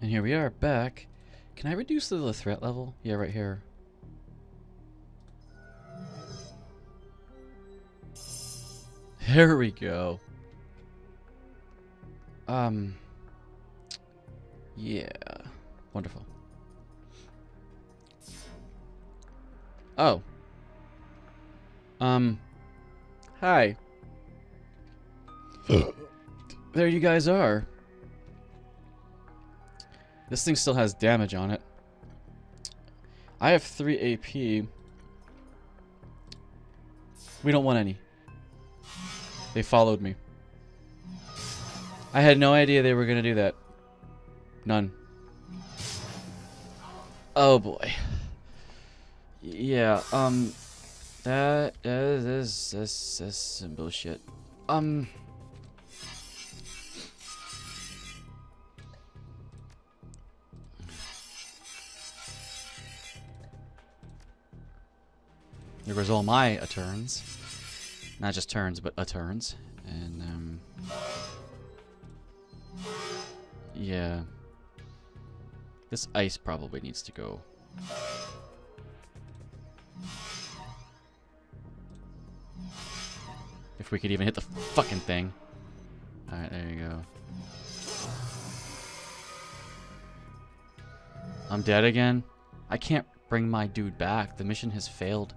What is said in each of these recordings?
And here we are, back. Can I reduce the threat level? Yeah, right here. There we go. Yeah. Wonderful. Oh. Hi. There you guys are. This thing still has damage on it. I have 3 AP. We don't want any. They followed me. I had no idea they were gonna do that. None. Oh boy. Yeah, that is some bullshit. There goes all my turns. Not just turns, but turns. And, yeah. This ice probably needs to go. If we could even hit the fucking thing. Alright, there you go. I'm dead again? I can't bring my dude back. The mission has failed.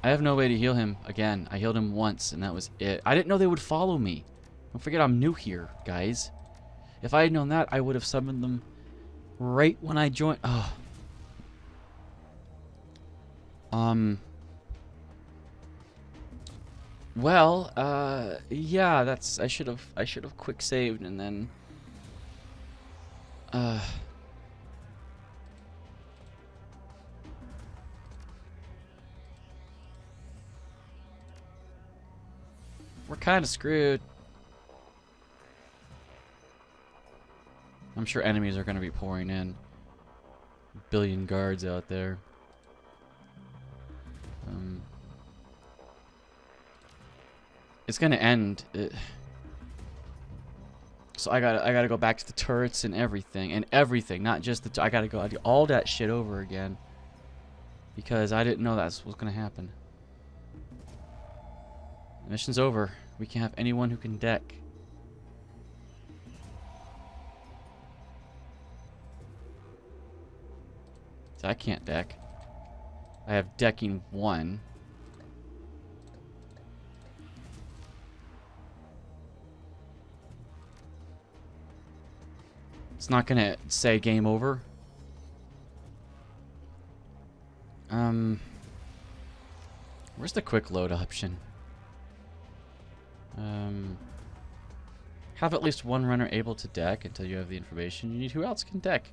I have no way to heal him again. I healed him once, and that was it. I didn't know they would follow me. Don't forget I'm new here, guys. If I had known that, I would have summoned them right when I joined. Oh. Well, yeah, that's I should have quick saved and then we're kind of screwed. I'm sure enemies are going to be pouring in. A billion guards out there. It's going to end. So I gotta go back to the turrets and everything, not just the. I gotta go do all that shit over again because I didn't know that's what's going to happen. The mission's over. We can't have anyone who can deck. So I can't deck. I have decking 1. It's not gonna say game over. Where's the quick load option? Have at least one runner able to deck until you have the information you need. Who else can deck?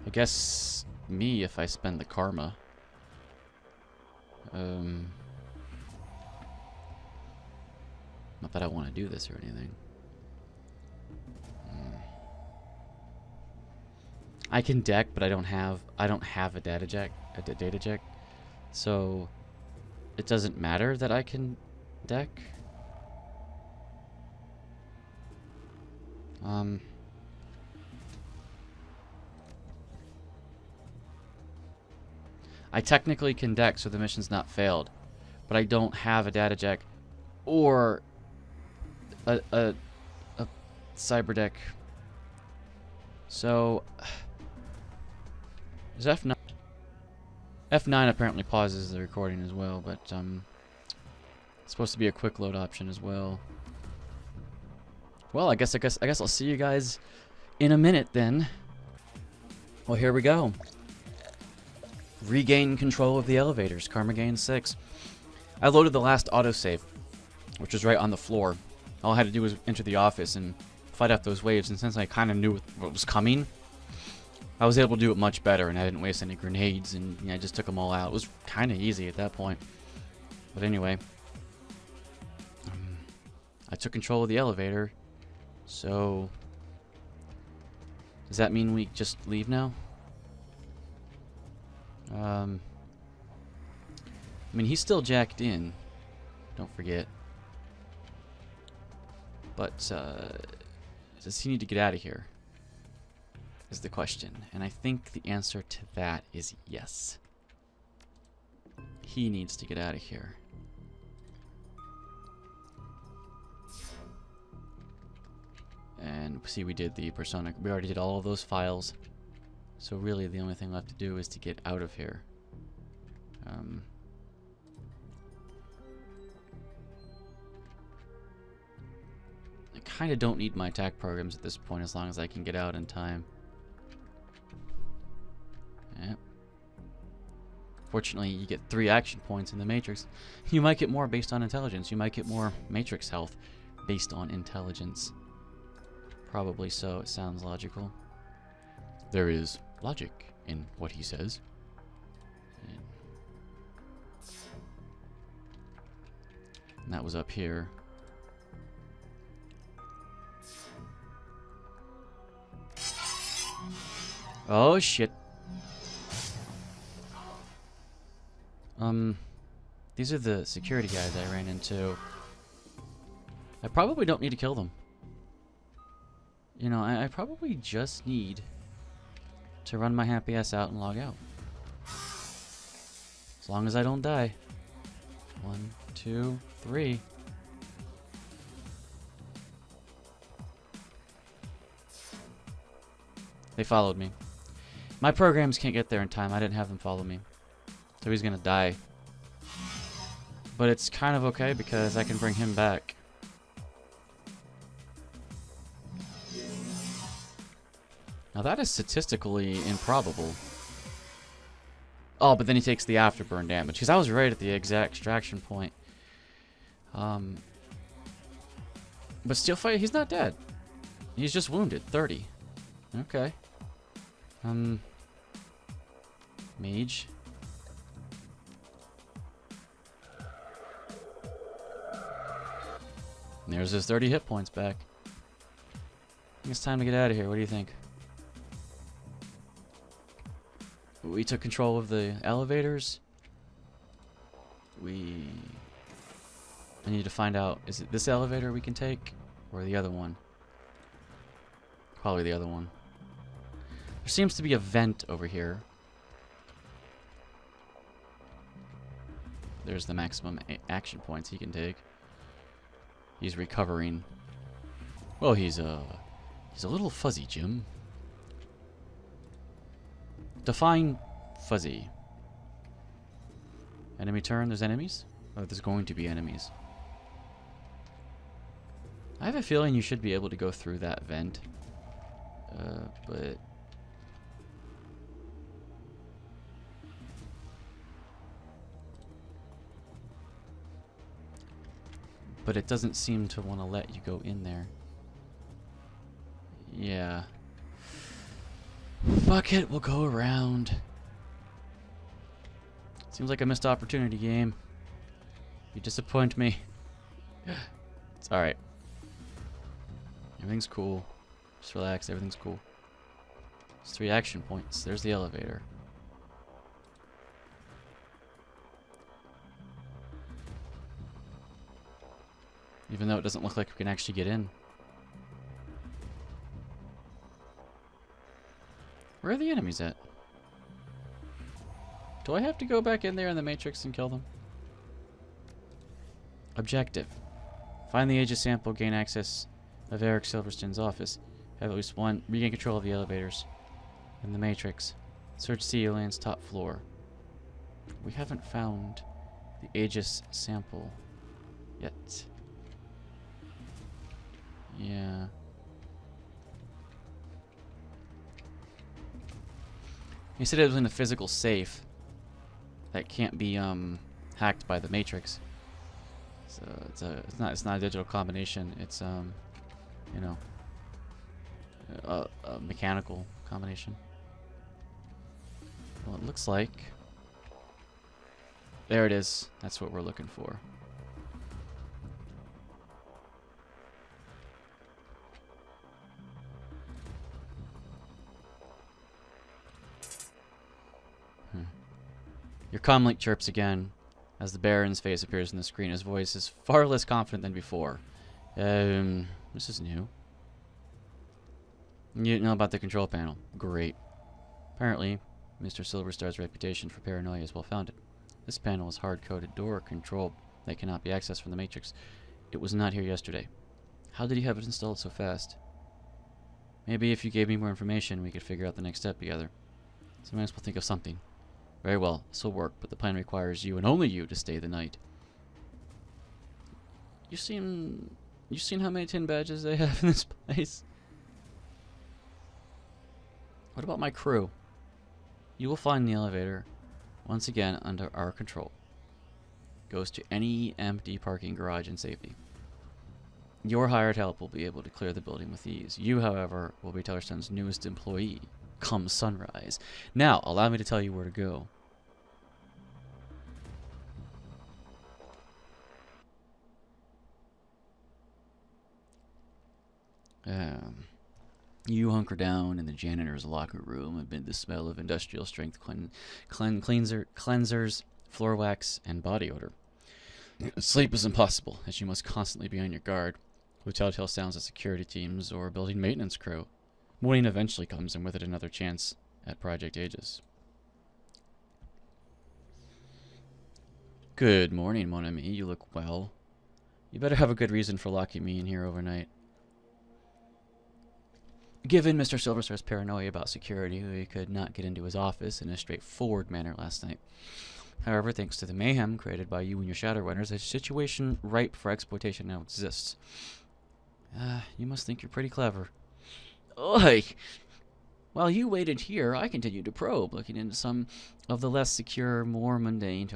I guess me if I spend the karma. Not that I want to do this or anything. I can deck, but I don't have a data jack, so it doesn't matter that I can deck. I technically can deck, so the mission's not failed, but I don't have a data jack or a cyber deck. So is F9. F9 apparently pauses the recording as well, but it's supposed to be a quick load option as well. Well, I guess I'll see you guys in a minute then. Well, here we go. Regain control of the elevators. Karma gain 6. I loaded the last autosave, which was right on the floor. All I had to do was enter the office and fight off those waves, and since I kind of knew what was coming, I was able to do it much better, and I didn't waste any grenades, and I just took them all out. It was kind of easy at that point. But anyway, I took control of the elevator. So... does that mean we just leave now? I mean, he's still jacked in. Don't forget. But, does he need to get out of here? Is the question. And I think the answer to that is yes. He needs to get out of here. And see, we did the persona. We already did all of those files. So really the only thing left to do is to get out of here. I kind of don't need my attack programs at this point as long as I can get out in time. Yep. Fortunately, you get 3 action points in the Matrix. You might get more based on intelligence. You might get more Matrix health based on intelligence. Probably so. It sounds logical. There is logic in what he says. And that was up here. Oh, shit. These are the security guys I ran into. I probably don't need to kill them. You know, I probably just need to run my happy ass out and log out. As long as I don't die. 1, 2, 3. They followed me. My programs can't get there in time. I didn't have them follow me. So he's gonna die. But it's kind of okay because I can bring him back. Now that is statistically improbable. Oh, but then he takes the afterburn damage. Because I was right at the exact extraction point. But Steel Fight, he's not dead. He's just wounded. 30. Okay. Mage. And there's his 30 hit points back. I think it's time to get out of here. What do you think? We took control of the elevators. I need to find out, is it this elevator we can take? Or the other one? Probably the other one. There seems to be a vent over here. There's the maximum action points he can take. He's recovering. Well, he's a little fuzzy, Jim. Define fuzzy. Enemy turn, there's enemies? Oh, there's going to be enemies. I have a feeling you should be able to go through that vent. But it doesn't seem to want to let you go in there. Yeah. Fuck it, we'll go around. Seems like a missed opportunity, game. You disappoint me. It's alright. Everything's cool. Just relax, everything's cool. There's 3 action points. There's the elevator. Even though it doesn't look like we can actually get in. Where are the enemies at? Do I have to go back in there in the Matrix and kill them? Objective. Find the Aegis sample, gain access of Eric Silverstone's office. Have at least one. Regain control of the elevators in the Matrix. Search the alien's top floor. We haven't found the Aegis sample yet. Yeah. He said it was in a physical safe that can't be hacked by the Matrix. So it's not a digital combination. It's you know, a mechanical combination. Well, it looks like there it is. That's what we're looking for. Your comlink chirps again as the Baron's face appears on the screen. His voice is far less confident than before. This is new. You didn't know about the control panel. Great. Apparently, Mr. Silverstar's reputation for paranoia is well founded. This panel is hard-coded door control that cannot be accessed from the Matrix. It was not here yesterday. How did he have it installed so fast? Maybe if you gave me more information, we could figure out the next step together. Sometimes we'll think of something. Very well, this will work, but the plan requires you and only you to stay the night. You seen how many tin badges they have in this place? What about my crew? You will find the elevator, once again, under our control. Goes to any empty parking garage in safety. Your hired help will be able to clear the building with ease. You, however, will be Tellerstone's newest employee, come sunrise. Now, allow me to tell you where to go. You hunker down in the janitor's locker room amid the smell of industrial strength cleansers, floor wax, and body odor. Sleep is impossible, as you must constantly be on your guard, with telltale sounds of security teams or building maintenance crew. Morning eventually comes, and with it another chance at Project Aegis. Good morning, mon ami. You look well. You better have a good reason for locking me in here overnight. Given Mr. Silverstar's paranoia about security, we could not get into his office in a straightforward manner last night. However, thanks to the mayhem created by you and your Shadowrunners, a situation ripe for exploitation now exists. You must think you're pretty clever. Oi! While you waited here, I continued to probe, looking into some of the less secure, more mundane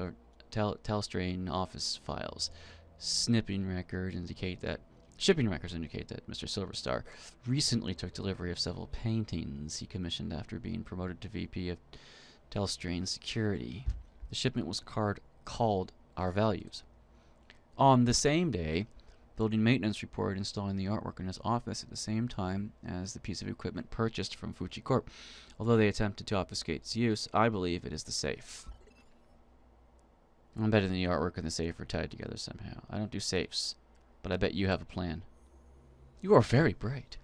Telstrain office files. Shipping records indicate that Mr. Silverstar recently took delivery of several paintings he commissioned after being promoted to VP of Telstrain Security. The shipment was called Our Values. On the same day, building maintenance reported installing the artwork in his office at the same time as the piece of equipment purchased from Fuji Corp. Although they attempted to obfuscate its use, I believe it is the safe. I'm betting the artwork and the safe are tied together somehow. I don't do safes, but I bet you have a plan. You are very bright.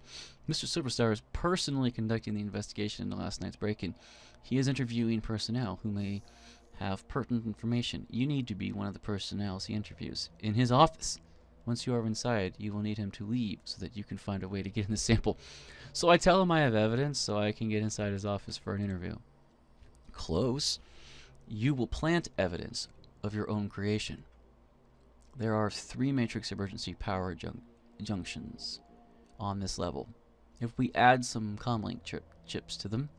Mr. Silverstar is personally conducting the investigation into last night's break-in. He is interviewing personnel who may have pertinent information. You need to be one of the personnel he interviews in his office. Once you are inside, you will need him to leave so that you can find a way to get in the sample. So I tell him I have evidence so I can get inside his office for an interview. Close. You will plant evidence of your own creation. There are 3 matrix emergency power junctions on this level. If we add some comlink chips to them,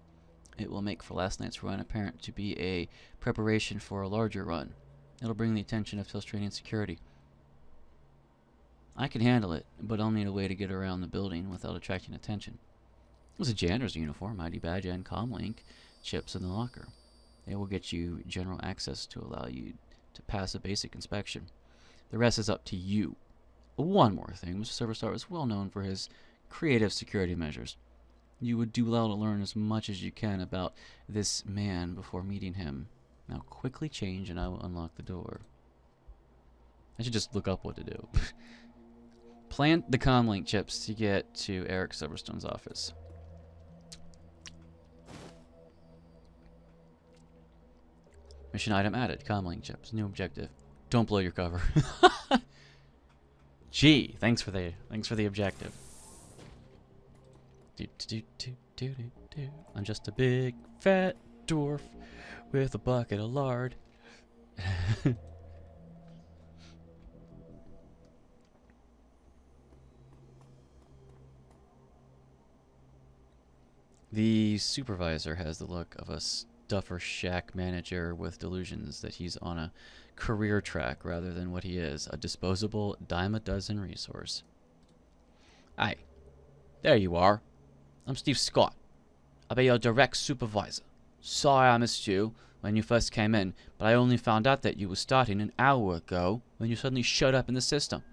it will make for last night's run apparent to be a preparation for a larger run. It'll bring the attention of Telstranian security. I can handle it, but I'll need a way to get around the building without attracting attention. There's a janitor's uniform, ID badge, and comlink chips in the locker. They will get you general access to allow you to pass a basic inspection. The rest is up to you. One more thing, Mr. Silverstar is well known for his creative security measures. You would do well to learn as much as you can about this man before meeting him. Now quickly change and I will unlock the door. I should just look up what to do. Plant the comlink chips to get to Eric Silverstone's office. Mission item added. Comlink chips. New objective. Don't blow your cover. Gee, thanks for the objective. I'm just a big fat dwarf with a bucket of lard. The supervisor has the look of a stuffer shack manager with delusions that he's on a career track rather than what he is, a disposable dime-a-dozen resource. Aye, there you are. I'm Steve Scott. I'll be your direct supervisor. Sorry I missed you when you first came in, but I only found out that you were starting an hour ago when you suddenly showed up in the system.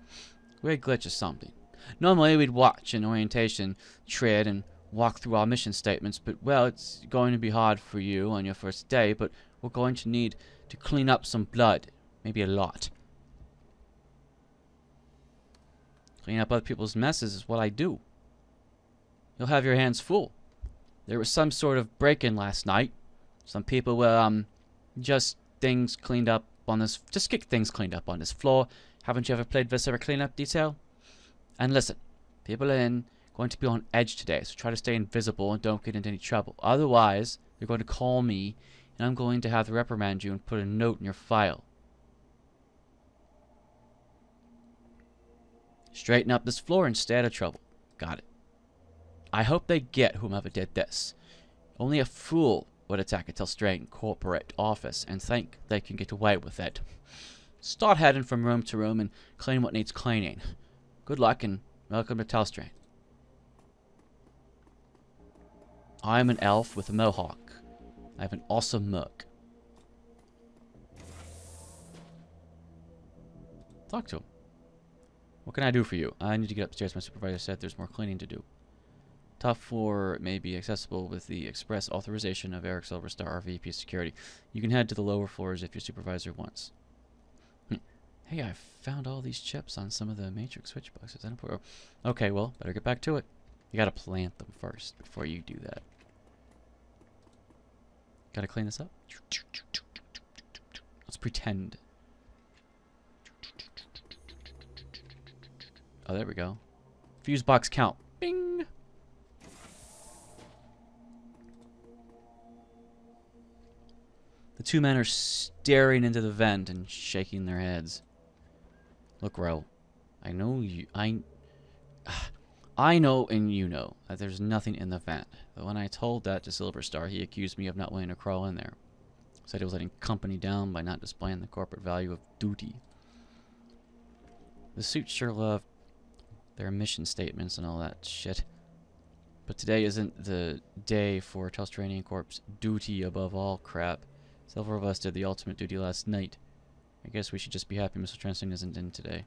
Weird glitch or something. Normally we'd watch an orientation tread and walk through our mission statements, but well, it's going to be hard for you on your first day, but we're going to need to clean up some blood. Maybe a lot. Clean up other people's messes is what I do. You'll have your hands full. There was some sort of break-in last night. Some people were, just things cleaned up on this... Just get things cleaned up on this floor. Haven't you ever played Viscera Cleanup Detail? And listen, people are going to be on edge today, so try to stay invisible and don't get into any trouble. Otherwise, you're going to call me, and I'm going to have to reprimand you and put a note in your file. Straighten up this floor and stay out of trouble. Got it. I hope they get whomever did this. Only a fool would attack a Telstrain corporate office and think they can get away with it. Start heading from room to room and clean what needs cleaning. Good luck and welcome to Telstrain. I'm an elf with a mohawk. I have an awesome mug. Talk to him. What can I do for you? I need to get upstairs. My supervisor said there's more cleaning to do. Top floor may be accessible with the express authorization of Eric Silverstar, our VP Security. You can head to the lower floors if your supervisor wants. Hey, I found all these chips on some of the matrix switch boxes. Okay, well, better get back to it. You gotta plant them first before you do that. Gotta clean this up. Let's pretend. Oh, there we go. Fuse box count. Bing! The two men are staring into the vent and shaking their heads. Look, Ro. I know you... I know and you know that there's nothing in the vent. But when I told that to Silverstar, he accused me of not willing to crawl in there. Said he was letting company down by not displaying the corporate value of duty. The suits sure love their mission statements and all that shit. But today isn't the day for Telstranian Corp's duty above all crap. Several of us did the ultimate duty last night. I guess we should just be happy Mr. Transton isn't in today.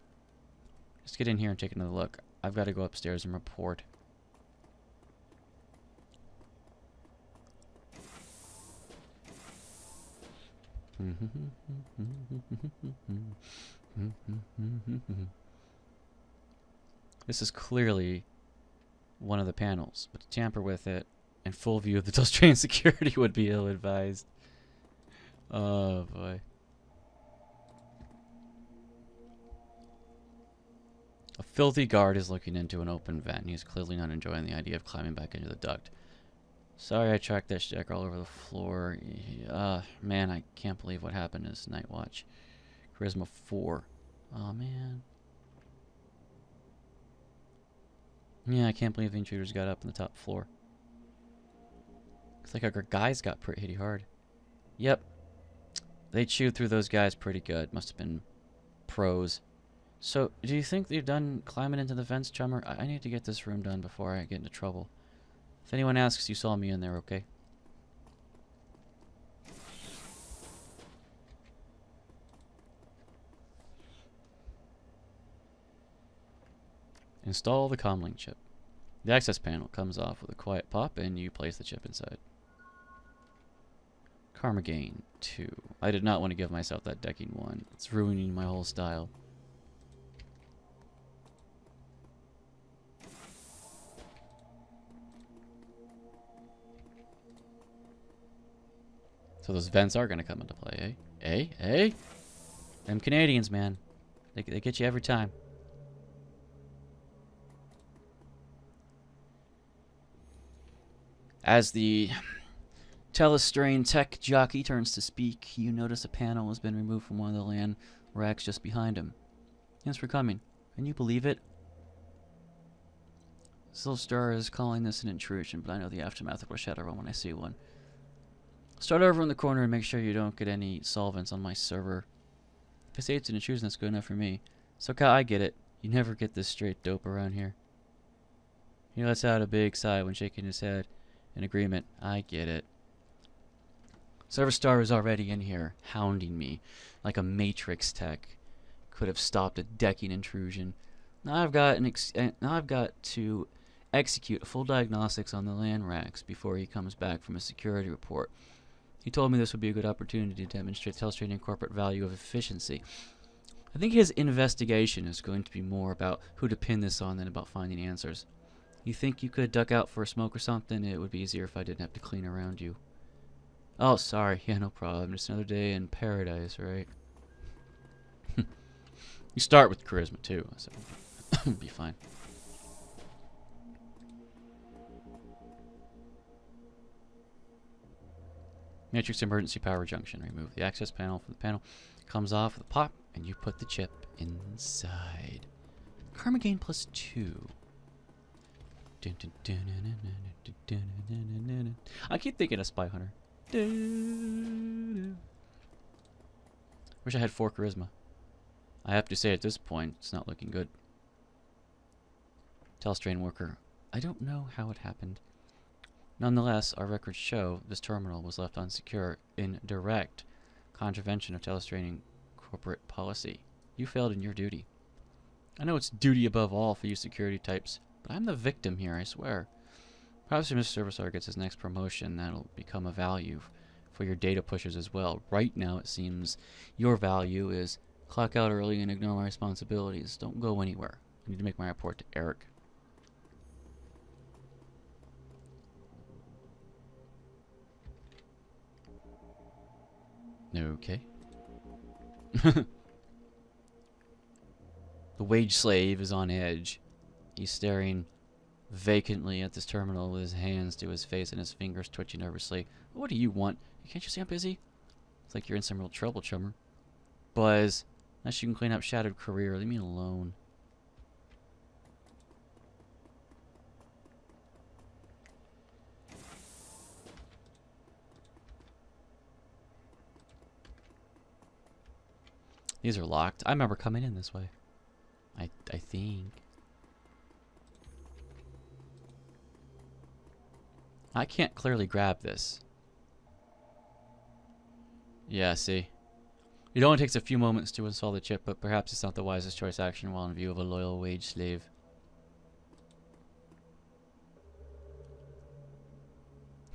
Just get in here and take another look. I've got to go upstairs and report. This is clearly one of the panels, but to tamper with it in full view of the Telstrain security would be ill-advised. Oh boy. A filthy guard is looking into an open vent. He's clearly not enjoying the idea of climbing back into the duct. Sorry I tracked that stick all over the floor. Man, I can't believe what happened in this night watch. Charisma 4. Oh, man. Yeah, I can't believe the intruders got up on the top floor. Looks like our guys got pretty hard. Yep. They chewed through those guys pretty good. Must have been pros. So, do you think they're done climbing into the vents, Chummer? I need to get this room done before I get into trouble. If anyone asks, you saw me in there, okay? Install the comlink chip. The access panel comes off with a quiet pop, and you place the chip inside. Karma gain 2. I did not want to give myself that decking 1. It's ruining my whole style. So those vents are going to come into play, eh? Eh? Them Canadians, man. They get you every time. As the Telestrain tech jockey turns to speak, you notice a panel has been removed from one of the land racks just behind him. Thanks for coming. Can you believe it? Silverstar is calling this an intrusion, but I know the aftermath of a Shadowrun when I see one. Start over in the corner and make sure you don't get any solvents on my server. If I say it's an intrusion, that's good enough for me. So, I get it. You never get this straight dope around here. He lets out a big sigh when shaking his head in agreement. I get it. Silverstar is already in here, hounding me like a Matrix tech. Could have stopped a decking intrusion. Now I've got to execute full diagnostics on the land racks before he comes back from a security report. He told me this would be a good opportunity to demonstrate Telstra's corporate value of efficiency. I think his investigation is going to be more about who to pin this on than about finding answers. You think you could duck out for a smoke or something? It would be easier if I didn't have to clean around you. Oh, sorry. Yeah, no problem. Just another day in paradise, right? You start with charisma, too, so it'll be fine. Matrix emergency power junction. Remove the access panel from the panel. Comes off with a pop, and you put the chip inside. Karma gain +2. I keep thinking of Spy Hunter. Wish I had 4 charisma. I have to say at this point, it's not looking good. Telstrain worker. I don't know how it happened. Nonetheless, our records show this terminal was left unsecure in direct contravention of Telstrain corporate policy. You failed in your duty. I know it's duty above all for you security types, but I'm the victim here, I swear. Perhaps if Mr. Serviceur gets his next promotion, that'll become a value for your data pushers as well. Right now, it seems your value is clock out early and ignore my responsibilities. Don't go anywhere. I need to make my report to Eric. Okay. The wage slave is on edge. He's staring vacantly at this terminal with his hands to his face and his fingers twitching nervously. What do you want? Can't you see I'm busy? It's like you're in some real trouble, chummer. Buzz, unless you can clean up shattered career, leave me alone. These are locked. I remember coming in this way. I think. I can't clearly grab this. Yeah, see. It only takes a few moments to install the chip, but perhaps it's not the wisest choice action while in view of a loyal wage slave.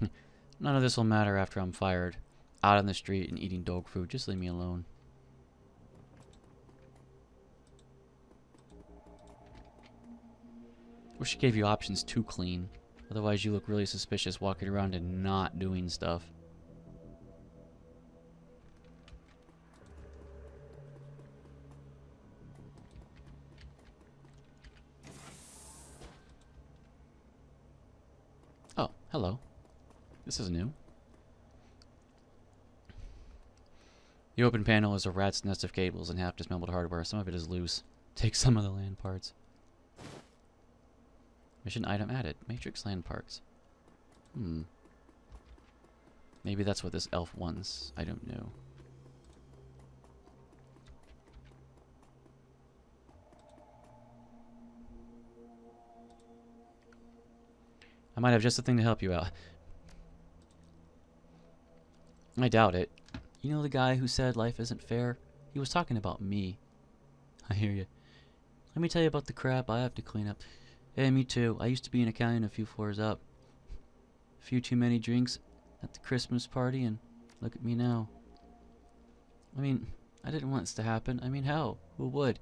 None of this will matter after I'm fired. Out on the street and eating dog food. Just leave me alone. Wish it gave you options to clean. Otherwise you look really suspicious walking around and not doing stuff. Oh, hello. This is new. The open panel is a rat's nest of cables and half dismembered hardware. Some of it is loose. Take some of the land parts. Mission item added. Matrix land parts. Maybe that's what this elf wants. I don't know. I might have just the thing to help you out. I doubt it. You know the guy who said life isn't fair? He was talking about me. I hear you. Let me tell you about the crap I have to clean up. Hey, me too. I used to be an accountant a few floors up. A few too many drinks at the Christmas party, and look at me now. I mean, I didn't want this to happen. I mean, hell, who would?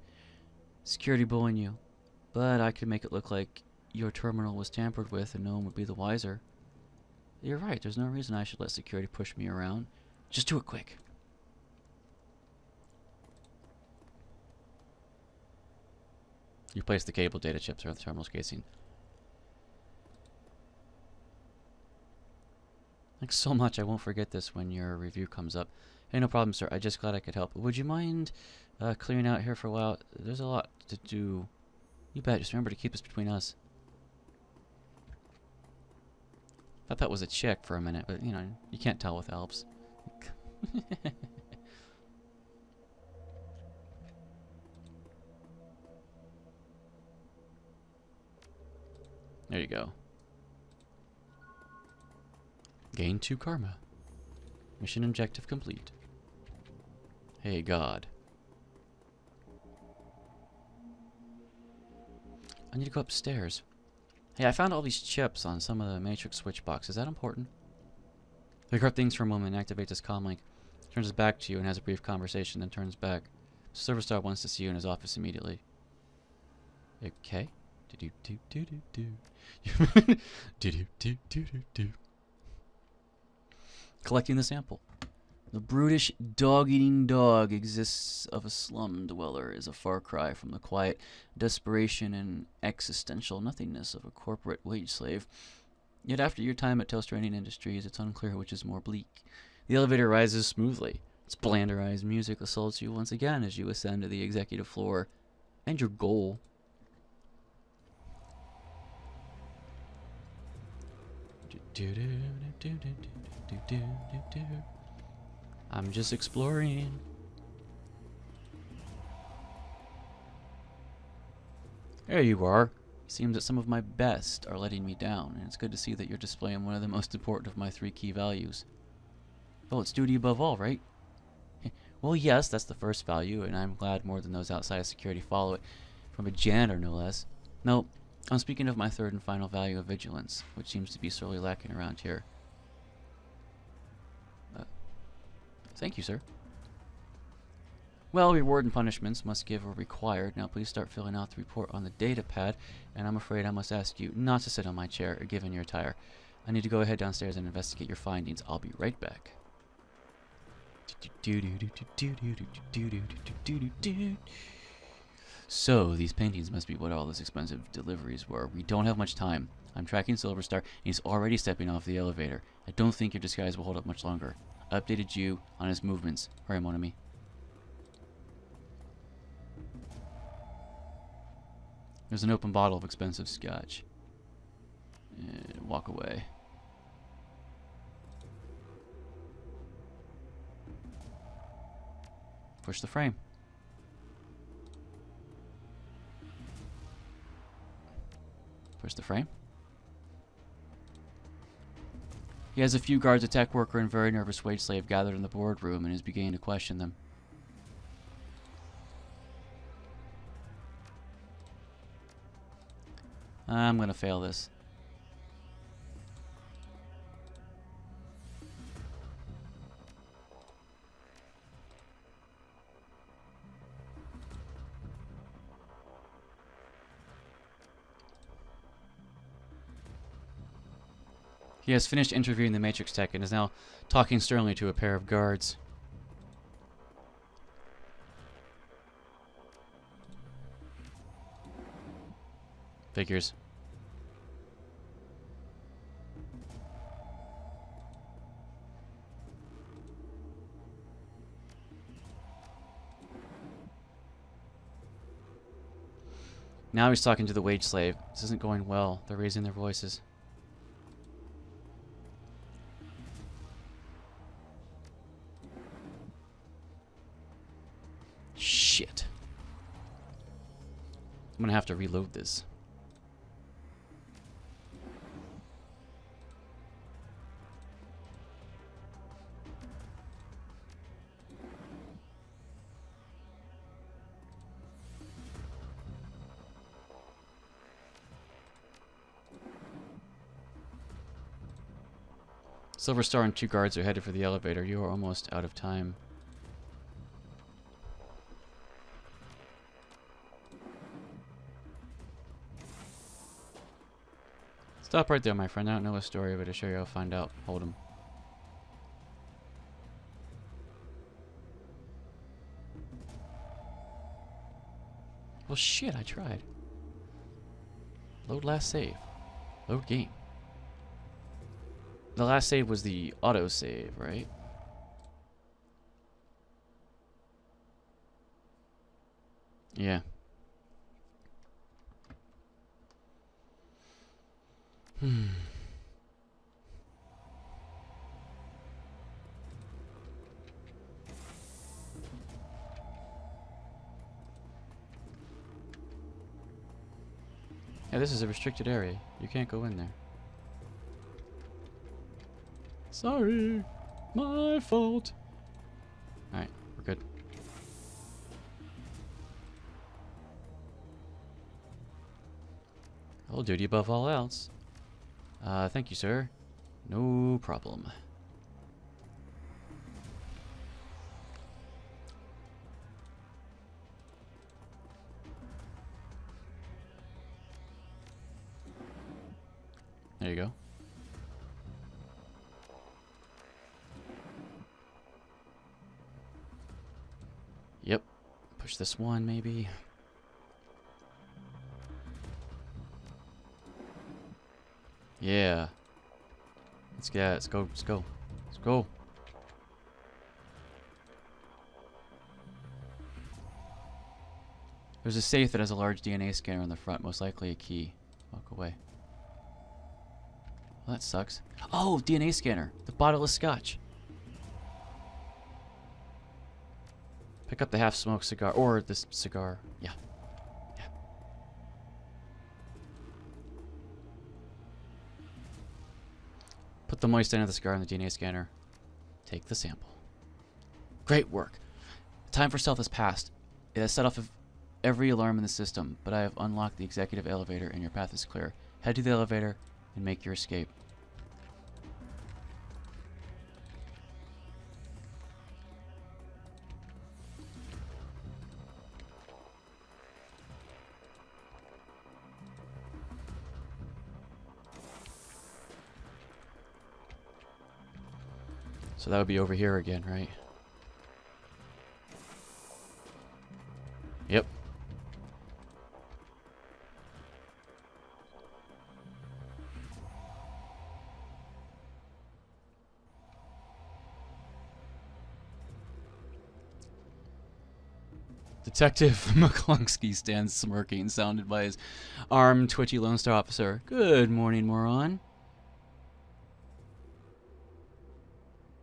Security bullying you. But I could make it look like your terminal was tampered with and no one would be the wiser. You're right. There's no reason I should let security push me around. Just do it quick. You place the cable data chips around the terminal's casing. Thanks so much. I won't forget this when your review comes up. Hey, no problem, sir. I'm just glad I could help. Would you mind clearing out here for a while? There's a lot to do. You bet. Just remember to keep this between us. Thought that was a chick for a minute, but, you know, you can't tell with elves. There you go. Gain 2 karma. Mission objective complete. Hey, God. I need to go upstairs. Hey, I found all these chips on some of the matrix switch boxes. Is that important? Pick up things for a moment and activate this comm link. Turns his back to you and has a brief conversation, then turns back. Silverstar wants to see you in his office immediately. Okay. Collecting the sample. The brutish, dog-eating dog exists of a slum dweller is a far cry from the quiet desperation and existential nothingness of a corporate wage slave. Yet after your time at Telstranian Industries, it's unclear which is more bleak. The elevator rises smoothly. Its blanderized music assaults you once again as you ascend to the executive floor. And your goal. I'm just exploring. There you are. Seems that some of my best are letting me down, and it's good to see that you're displaying one of the most important of my 3 key values. Well, it's duty above all, right? Well, yes, that's the first value, and I'm glad more than those outside of security follow it. From a janitor, no less. No, I'm speaking of my 3rd and final value of vigilance, which seems to be sorely lacking around here. Thank you, sir. Well, reward and punishments must give are required. Now please start filling out the report on the data pad, and I'm afraid I must ask you not to sit on my chair, given your attire. I need to go ahead downstairs and investigate your findings. I'll be right back. So, these paintings must be what all those expensive deliveries were. We don't have much time. I'm tracking Silverstar, and he's already stepping off the elevator. I don't think your disguise will hold up much longer. I updated you on his movements. Hurry, mon ami. There's an open bottle of expensive scotch. Walk away. Push the frame. Push the frame. He has a few guards, a tech worker, and very nervous wage slave gathered in the boardroom and is beginning to question them. I'm gonna fail this. He has finished interviewing the Matrix Tech and is now talking sternly to a pair of guards. Figures. Now he's talking to the wage slave. This isn't going well. They're raising their voices. Shit. I'm gonna have to reload this. Silverstar and 2 guards are headed for the elevator. You are almost out of time. Stop right there, my friend. I don't know a story, but to show you I'll find out. Hold him. Well, shit, I tried. Load last save. Load game. The last save was the auto save, right? Yeah. Yeah, this is a restricted area. You can't go in there. Sorry. My fault. Alright, we're good. I'll duty above all else. Thank you, sir. No problem. There you go. Yep. Push this one, maybe. Yeah. Let's get it. Let's go. Let's go. Let's go. There's a safe that has a large DNA scanner on the front, most likely a key. Walk away. Well, that sucks. Oh, DNA scanner. The bottle of scotch. Pick up the half-smoked cigar, or this cigar. Yeah. Yeah. Put the moist end of the cigar in the DNA scanner. Take the sample. Great work. The time for stealth has passed. It has set off every alarm in the system, but I have unlocked the executive elevator and your path is clear. Head to the elevator and make your escape. So that would be over here again, right? Yep. Detective McClunkey stands smirking, sounded by his armed, twitchy Lone Star officer. Good morning, moron.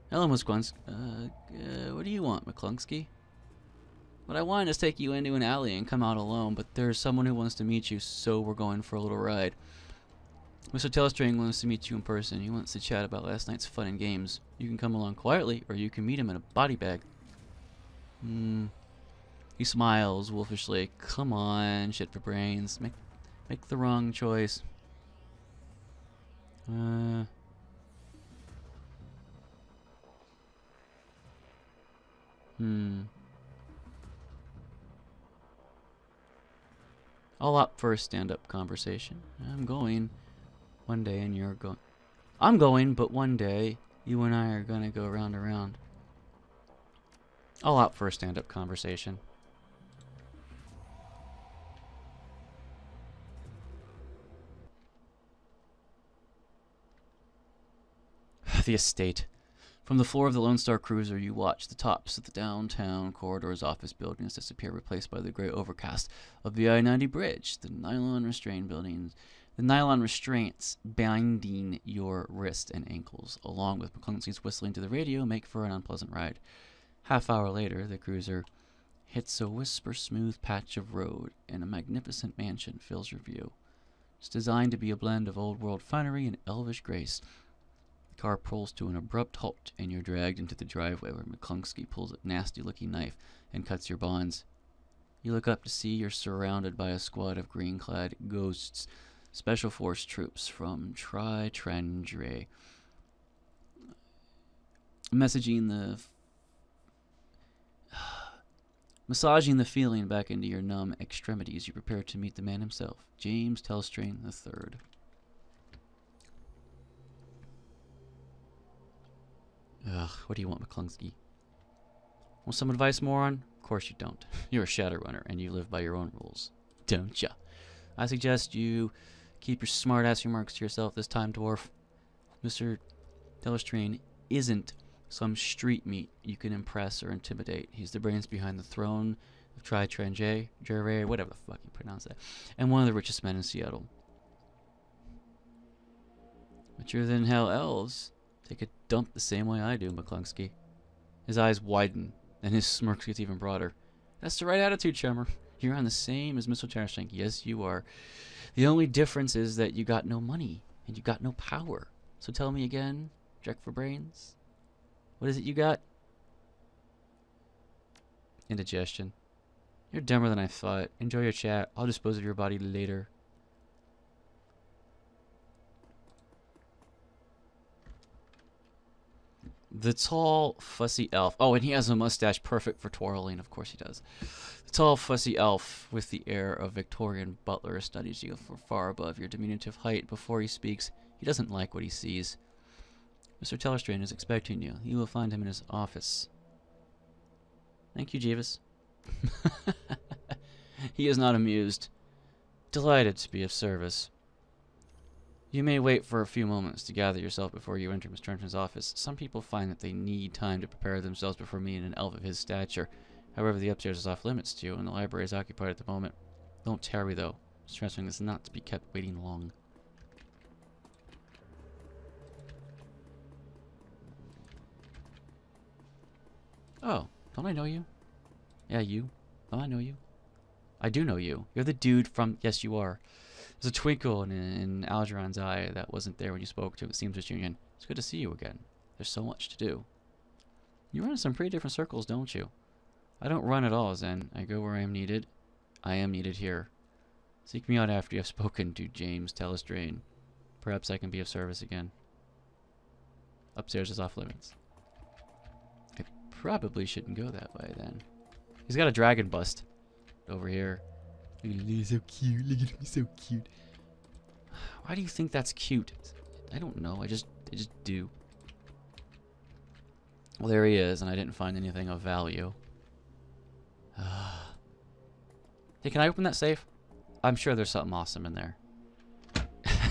Hello, McClunkey. What do you want, McClunkey? What I want is take you into an alley and come out alone, but there's someone who wants to meet you, so we're going for a little ride. Mr. Telestring wants to meet you in person. He wants to chat about last night's fun and games. You can come along quietly, or you can meet him in a body bag. He smiles wolfishly. Come on, shit for brains. Make the wrong choice. I'll opt for a stand-up conversation. I'm going one day and you're going. I'm going, but one day you and I are gonna go round and round. I'll opt for a stand-up conversation. The estate. From the floor of the Lone Star Cruiser, you watch the tops of the downtown corridor's office buildings disappear, replaced by the gray overcast of the I-90 bridge. The nylon restraints binding your wrists and ankles, along with McClunkey's whistling to the radio, make for an unpleasant ride. Half-hour later, the cruiser hits a whisper-smooth patch of road, and a magnificent mansion fills your view. It's designed to be a blend of old-world finery and elvish grace. The car pulls to an abrupt halt, and you're dragged into the driveway where McClunkey pulls a nasty-looking knife and cuts your bonds. You look up to see you're surrounded by a squad of green-clad ghosts, special force troops from Tri-Trandre. Massaging the feeling back into your numb extremities, you prepare to meet the man himself, James Telstrain III. Ugh, what do you want, McClunkey? Want some advice, moron? Of course you don't. You're a Shadowrunner, and you live by your own rules. Don't ya? I suggest you keep your smart-ass remarks to yourself this time, dwarf. Mr. Telestrain isn't some street meat you can impress or intimidate. He's the brains behind the throne of Tri-Trandre, whatever the fuck you pronounce that, and one of the richest men in Seattle. Richer than hell elves. Take a dump the same way I do, McClunkey. His eyes widen, and his smirk gets even broader. That's the right attitude, chummer. You're on the same as Mr. Tarashank. Yes, you are. The only difference is that you got no money, and you got no power. So tell me again, Jack for brains. What is it you got? Indigestion. You're dumber than I thought. Enjoy your chat. I'll dispose of your body later. The tall, fussy elf. Oh, and he has a mustache perfect for twirling. Of course he does. The tall, fussy elf with the air of Victorian butler studies you from far above your diminutive height. Before he speaks, he doesn't like what he sees. Mr. Tellerstrain is expecting you. You will find him in his office. Thank you, Jeeves. He is not amused. Delighted to be of service. You may wait for a few moments to gather yourself before you enter Mr. Trenton's office. Some people find that they need time to prepare themselves before meeting an elf of his stature. However, the upstairs is off limits to you, and the library is occupied at the moment. Don't tarry, though. Mr. Trenton is not to be kept waiting long. Oh, don't I know you? Yeah, you. Don't I know you? I do know you. You're the dude from... Yes, you are. There's a twinkle in Algeron's eye that wasn't there when you spoke to him at Seamstress Union. It's good to see you again. There's so much to do. You run in some pretty different circles, don't you? I don't run at all, Zen. I go where I am needed. I am needed here. Seek me out after you have spoken to James Tellerstrain. Perhaps I can be of service again. Upstairs is off limits. I probably shouldn't go that way, then. He's got a dragon bust over here. He's so cute. Look at me, so cute. Why do you think that's cute? I don't know. I just do. Well, there he is, and I didn't find anything of value. Hey, can I open that safe? I'm sure there's something awesome in there.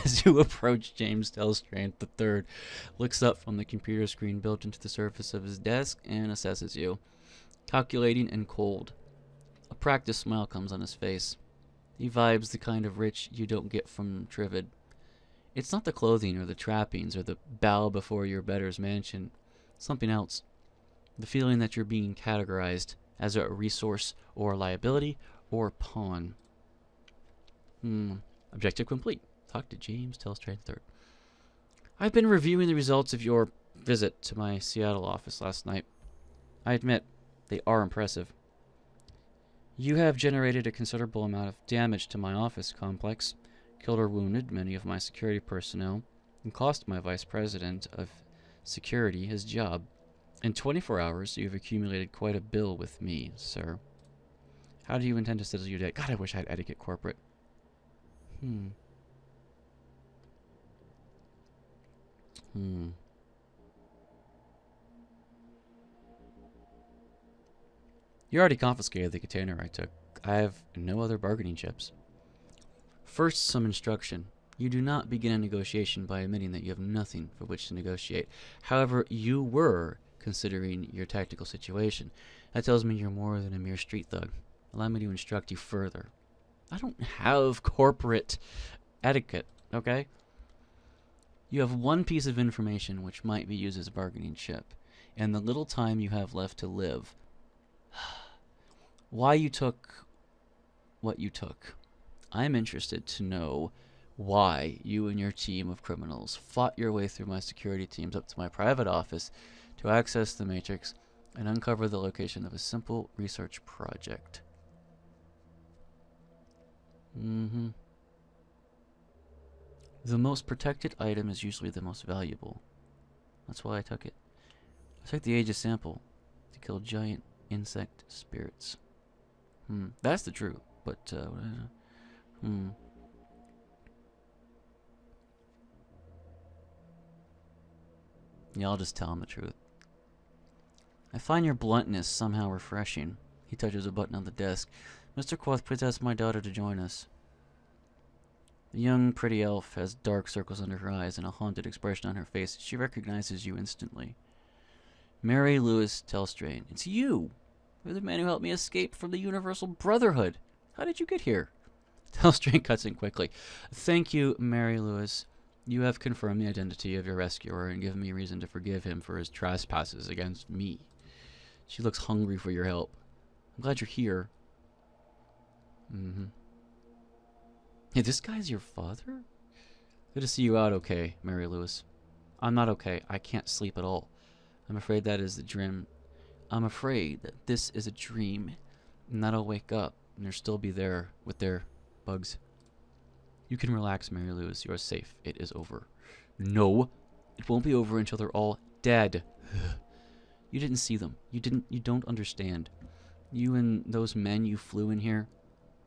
As you approach, James Tellerstrain III looks up from the computer screen built into the surface of his desk and assesses you. Calculating and cold. A practiced smile comes on his face. He vibes the kind of rich you don't get from Trivid. It's not the clothing or the trappings or the bow before your betters mansion. Something else. The feeling that you're being categorized as a resource or liability or pawn. Objective complete. Talk to James Tellerstrain III. I've been reviewing the results of your visit to my Seattle office last night. I admit, they are impressive. You have generated a considerable amount of damage to my office complex, killed or wounded many of my security personnel, and cost my vice president of security his job. In 24 hours, you have accumulated quite a bill with me, sir. How do you intend to settle your debt? God, I wish I had etiquette corporate. You already confiscated the container I took. I have no other bargaining chips. First, some instruction. You do not begin a negotiation by admitting that you have nothing for which to negotiate. However, you were considering your tactical situation. That tells me you're more than a mere street thug. Allow me to instruct you further. I don't have corporate etiquette, okay? You have one piece of information which might be used as a bargaining chip, and the little time you have left to live. Why you took what you took. I'm interested to know why you and your team of criminals fought your way through my security teams up to my private office to access the Matrix and uncover the location of a simple research project. The most protected item is usually the most valuable. That's why I took it. I took the Aegis sample to kill giant insect spirits. That's the truth, but, yeah, I'll just tell him the truth. I find your bluntness somehow refreshing. He touches a button on the desk. Mr. Quoth, please ask my daughter to join us. The young, pretty elf has dark circles under her eyes and a haunted expression on her face. She recognizes you instantly. Mary Louis Tellerstrain. It's you! You're the man who helped me escape from the Universal Brotherhood. How did you get here? Tellerstrain cuts in quickly. Thank you, Mary Louis. You have confirmed the identity of your rescuer and given me reason to forgive him for his trespasses against me. She looks hungry for your help. I'm glad you're here. Hey, this guy's your father? Good to see you out okay, Mary Louis. I'm not okay. I can't sleep at all. I'm afraid that is the dream. I'm afraid that this is a dream, and that I'll wake up, and they'll still be there with their bugs. You can relax, Mary Louis. You are safe. It is over. No, it won't be over until they're all dead. You didn't see them. You don't understand. You and those men you flew in here,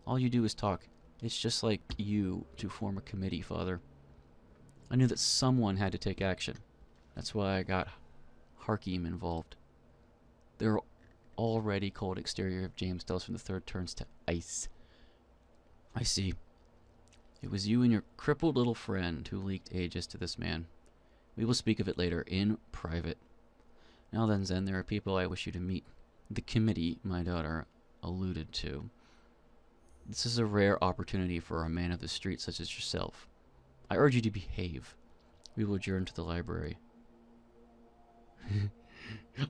all you do is talk. It's just like you to form a committee, Father. I knew that someone had to take action. That's why I got Harkeem involved. Their already cold exterior of James tells from the third turns to ice. I see. It was you and your crippled little friend who leaked Aegis to this man. We will speak of it later, in private. Now then, Zen, there are people I wish you to meet. The committee my daughter alluded to. This is a rare opportunity for a man of the street such as yourself. I urge you to behave. We will adjourn to the library.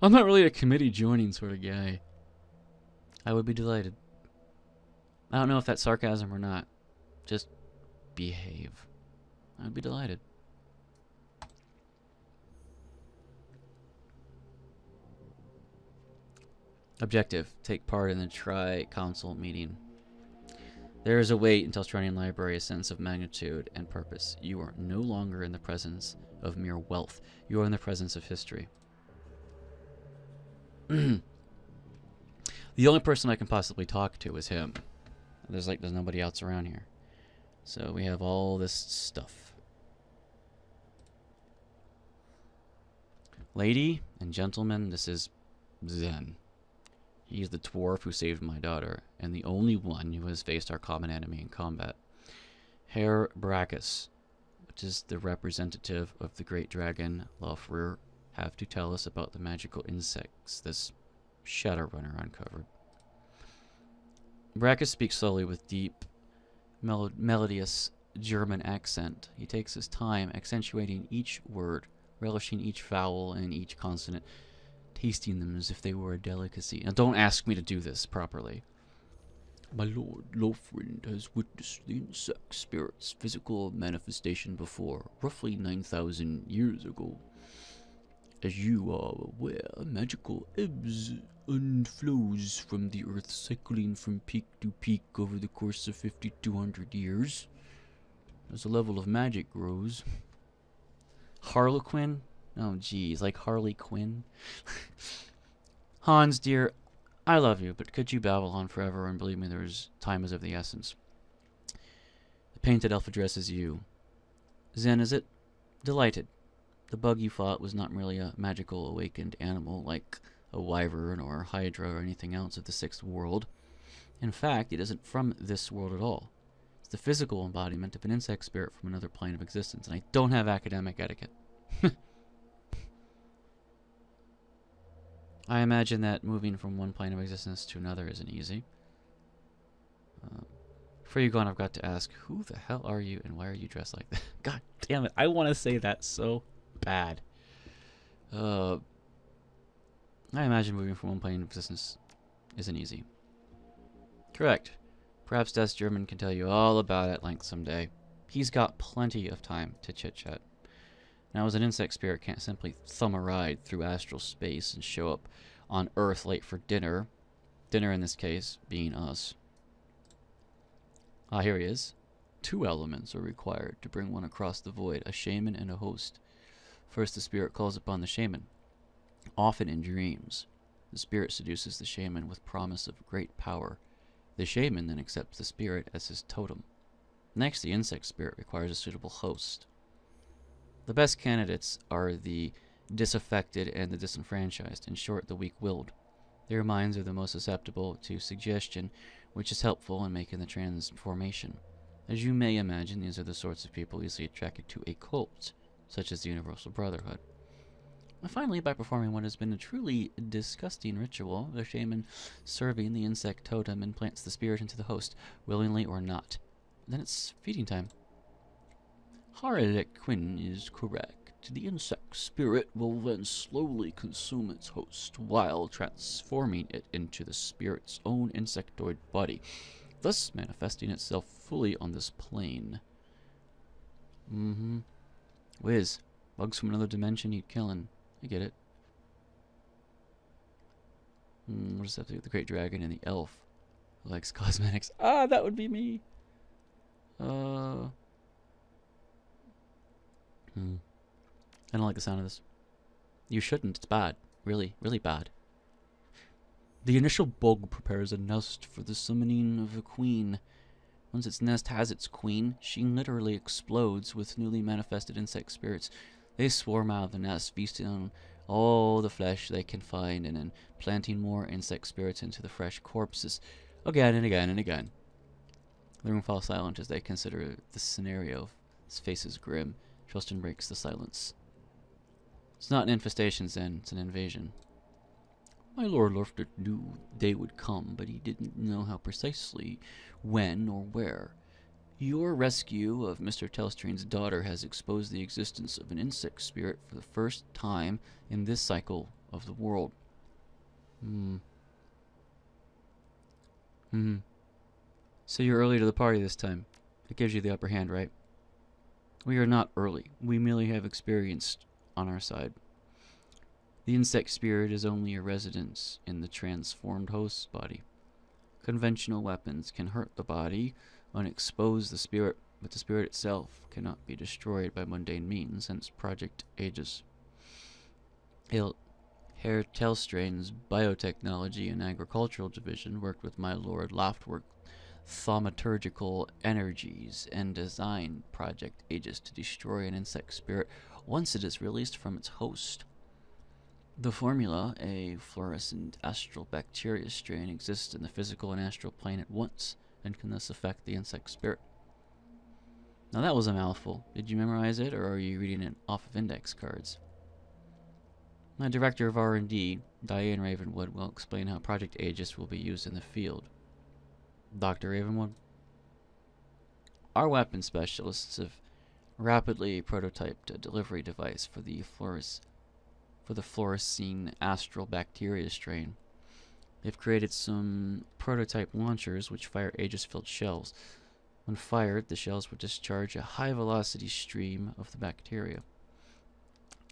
I'm not really a committee joining sort of guy. I would be delighted. I don't know if that's sarcasm or not. Just behave. I would be delighted. Objective. Take part in the Tri-Council meeting. There is a wait until Stranian Library a sense of magnitude and purpose. You are no longer in the presence of mere wealth. You are in the presence of history. The only person I can possibly talk to is him. There's nobody else around here. So we have all this stuff. Lady and gentlemen, this is Zen. He is the dwarf who saved my daughter, and the only one who has faced our common enemy in combat. Herr Brachus, which is the representative of the great dragon Lofrir, have to tell us about the magical insects this Shadowrunner uncovered. Brachus speaks slowly with deep, melodious German accent. He takes his time, accentuating each word, relishing each vowel and each consonant, tasting them as if they were a delicacy. Now, don't ask me to do this properly. My lord, Lofrind has witnessed the insect spirit's physical manifestation before, roughly 9,000 years ago. As you are aware, magical ebbs and flows from the earth, cycling from peak to peak over the course of 5,200 years. As the level of magic grows. Harlequin? Oh, geez, like Harley Quinn? Hans, dear, I love you, but could you babble on forever, and believe me, time is of the essence. The painted elf addresses you. Zen, is it? Delighted. The bug you fought was not merely a magical awakened animal like a wyvern or hydra or anything else of the sixth world. In fact, it isn't from this world at all. It's the physical embodiment of an insect spirit from another plane of existence, and I don't have academic etiquette. I imagine that moving from one plane of existence to another isn't easy. Before you go on, I've got to ask, who the hell are you and why are you dressed like that? God damn it, I want to say that so bad. I imagine moving from one plane of existence isn't easy. Correct. Perhaps Das German can tell you all about it at length someday. He's got plenty of time to chit-chat. Now, as an insect spirit can't simply thumb a ride through astral space and show up on Earth late for dinner. Dinner, in this case, being us. Ah, here he is. 2 elements are required to bring one across the void, a shaman and a host. First, the spirit calls upon the shaman, often in dreams. The spirit seduces the shaman with promise of great power. The shaman then accepts the spirit as his totem. Next, the insect spirit requires a suitable host. The best candidates are the disaffected and the disenfranchised, in short, the weak-willed. Their minds are the most susceptible to suggestion, which is helpful in making the transformation. As you may imagine, these are the sorts of people easily attracted to a cult, such as the Universal Brotherhood. And finally, by performing what has been a truly disgusting ritual, the shaman serving the insect totem implants the spirit into the host, willingly or not. Then it's feeding time. Harlequin is correct. The insect spirit will then slowly consume its host while transforming it into the spirit's own insectoid body, thus manifesting itself fully on this plane. Whiz. Bugs from another dimension need killing. I get it. What does that have to do with the great dragon and the elf who likes cosmetics? Ah, that would be me. I don't like the sound of this. You shouldn't. It's bad. Really, really bad. The initial bug prepares a nest for the summoning of a queen. Once its nest has its queen, she literally explodes with newly manifested insect spirits. They swarm out of the nest, feasting on all the flesh they can find, and then planting more insect spirits into the fresh corpses, again and again and again. The room falls silent as they consider the scenario. His face is grim. Justin breaks the silence. It's not an infestation, Zen. It's an invasion. My Lord Lurfter knew the day would come, but he didn't know how precisely, when, or where. Your rescue of Mr. Telstrain's daughter has exposed the existence of an insect spirit for the first time in this cycle of the world. So you're early to the party this time. It gives you the upper hand, right? We are not early. We merely have experience on our side. The insect spirit is only a residence in the transformed host's body. Conventional weapons can hurt the body and expose the spirit, but the spirit itself cannot be destroyed by mundane means, hence Project Aegis. Herr Telstrain's biotechnology and agricultural division worked with my Lord Loftwork thaumaturgical energies and designed Project Aegis to destroy an insect spirit once it is released from its host. The formula, a fluorescent astral bacteria strain, exists in the physical and astral plane at once, and can thus affect the insect spirit. Now that was a mouthful. Did you memorize it, or are you reading it off of index cards? My director of R&D, Diane Ravenwood, will explain how Project Aegis will be used in the field. Dr. Ravenwood? Our weapons specialists have rapidly prototyped a delivery device for the fluorescent astral bacteria strain. They've created some prototype launchers which fire Aegis-filled shells. When fired, the shells would discharge a high-velocity stream of the bacteria.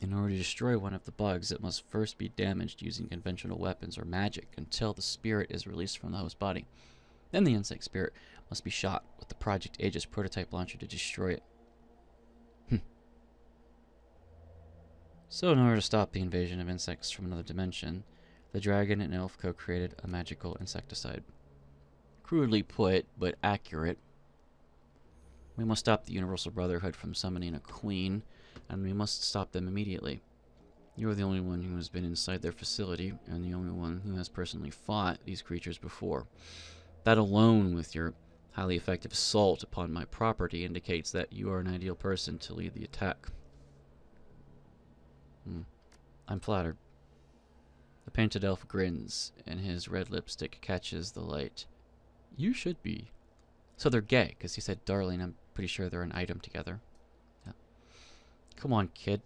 In order to destroy one of the bugs, it must first be damaged using conventional weapons or magic until the spirit is released from the host body. Then the insect spirit must be shot with the Project Aegis prototype launcher to destroy it. So in order to stop the invasion of insects from another dimension, the dragon and elf co-created a magical insecticide. Crudely put, but accurate. We must stop the Universal Brotherhood from summoning a queen, and we must stop them immediately. You're the only one who has been inside their facility, and the only one who has personally fought these creatures before. That alone, with your highly effective assault upon my property, indicates that you are an ideal person to lead the attack. I'm flattered. The painted elf grins, and his red lipstick catches the light. You should be. So they're gay, because he said darling. I'm pretty sure they're an item together. Yeah. Come on, kid.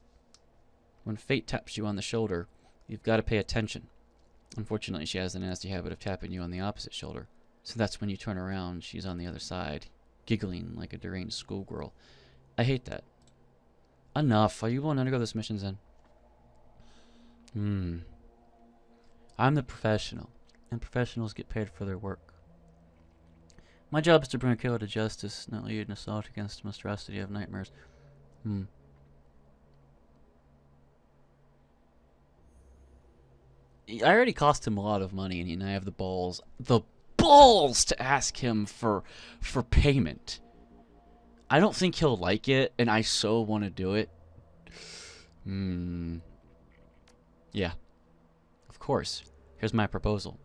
When fate taps you on the shoulder, you've got to pay attention. Unfortunately, she has the nasty habit of tapping you on the opposite shoulder. So that's when you turn around, she's on the other side, giggling like a deranged schoolgirl. I hate that. Enough. Are you willing to undergo this mission, Zen? I'm the professional, and professionals get paid for their work. My job is to bring a killer to justice, not lead an assault against the monstrosity of nightmares. I already cost him a lot of money, and I have the balls to ask him for payment. I don't think he'll like it, and I so want to do it. Yeah. Of course. Here's my proposal.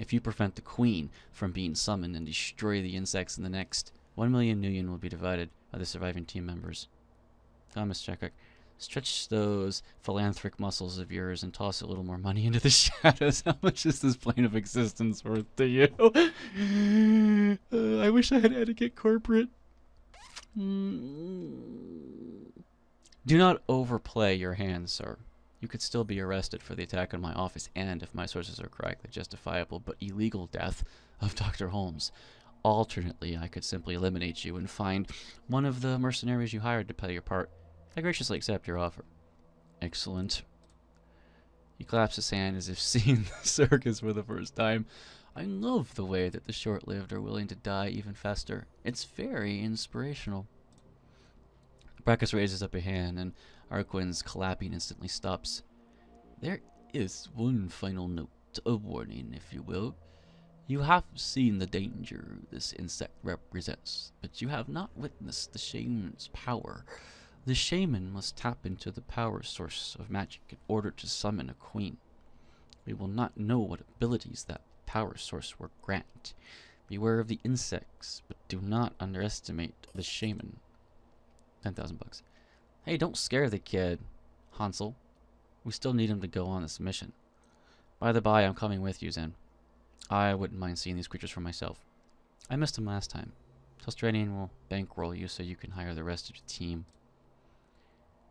If you prevent the queen from being summoned and destroy the insects in the next, 1 million Nuyen will be divided by the surviving team members. Thomas Checkuk, stretch those philanthropic muscles of yours and toss a little more money into the shadows. How much is this plane of existence worth to you? I wish I had etiquette corporate. Do not overplay your hand, sir. You could still be arrested for the attack on my office and, if my sources are correct, the justifiable but illegal death of Dr. Holmes. Alternately, I could simply eliminate you and find one of the mercenaries you hired to play your part. I graciously accept your offer. Excellent. He claps his hand as if seeing the circus for the first time. I love the way that the short-lived are willing to die even faster. It's very inspirational. Brackus raises up a hand, and Arquin's clapping instantly stops. There is one final note, a warning, if you will. You have seen the danger this insect represents, but you have not witnessed the shaman's power. The shaman must tap into the power source of magic in order to summon a queen. We will not know what abilities that power source will grant. Beware of the insects, but do not underestimate the shaman. 10,000 bucks. Hey, don't scare the kid, Hansel. We still need him to go on this mission. By the by, I'm coming with you, Zen. I wouldn't mind seeing these creatures for myself. I missed them last time. Australian will bankroll you so you can hire the rest of the team.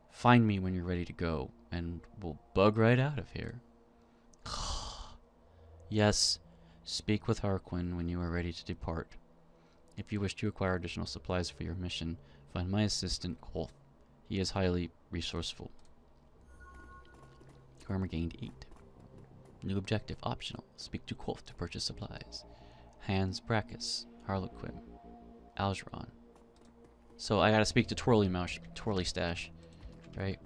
Find me when you're ready to go, and we'll bug right out of here. Yes, speak with Harquin when you are ready to depart. If you wish to acquire additional supplies for your mission, find my assistant, Kolf. He is highly resourceful. Karma gained 8. New objective, optional. Speak to Kolf to purchase supplies. Hans Brackus, Harlequin, Algeron. So I gotta speak to Twirly Stash, right?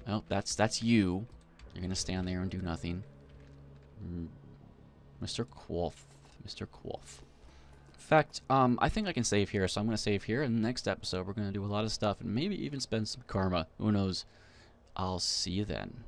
Oh, that's you. You're gonna stand there and do nothing. Mr. Quoth. Mr. Quoth. In fact, I think I can save here, so I'm gonna save here. In the next episode, we're gonna do a lot of stuff and maybe even spend some karma. Who knows? I'll see you then.